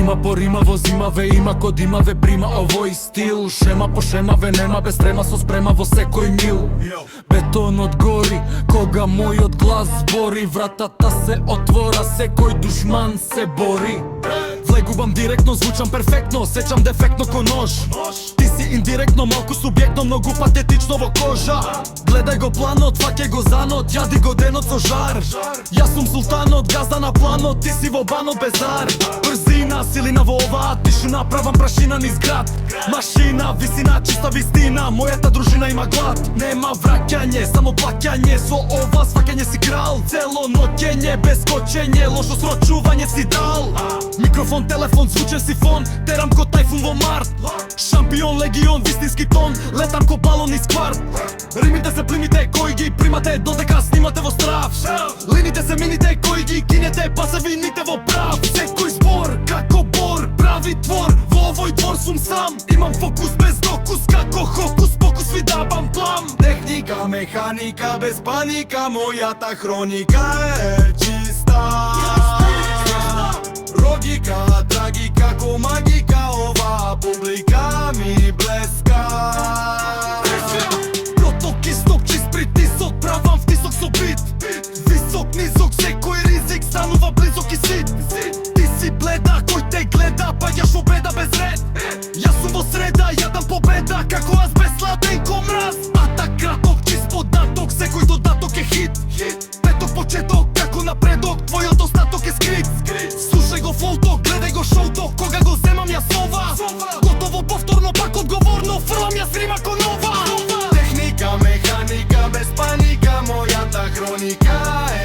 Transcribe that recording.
Рима по рима во зимаве, има код имаве прима овој стил. Шема по шемаве, нема без трема со спрема во секој мил. Бетонот гори, кога мојот глас збори. Вратата се отвора, секој душман се бори. Влегувам директно, звучам перфектно, сечам дефектно ко нож. Ти си индиректно, малку субјектно, многу патетично во кожа. Гледај го планот, фаќај го занот, јади го денот со жар. Јас сум султанот, газда на планот, ти си во банот без ар. Брзина, силина во оваа тишина, правам прашина низ град. Машина, висина, чиста вистина, мојата дружина има глад. Нема враќање, само плаќање, со ова сваќање си крал. Цело ноќење, без скочење, лошо срочување си дал. Микрофон, телефон, звучен сифон, терам ко тајфун во март. Шампион, легион, вистински тон, летам ко балон низ кварт. Римите се плимите, кои ги примате, додека снимате во страв. Лините се мините, кои ги кинете, па се вините во прав. Секој збор, како бор, прави твор, во овој двор сум сам. Имам фокус без докус, како хокус покус ви дабам плам. Техника, механика, без паника, мојата хроника е чиста. Логика, трагика, ко магика, ова публика ми блеска. Проток, исток, чист притисок, правам втисок со бит. Висок, низок, секој ризик станува близок и сит. Ти си бледа, кој те гледа, паѓаш во беда без ред. Јас сум во среда, јадам победа, како аз без сладен ко мраз. Атак краток, чист податок, секој додаток е хит. Петок, почеток, како напредок, твојот остаток е скрит. Слушај го фолто, гледај го шоуто, кога го земам јас ова. Готово повторно, пак одговорно, фрлам јас рима ко нова. Техника, механика, без паника, мојата хроника е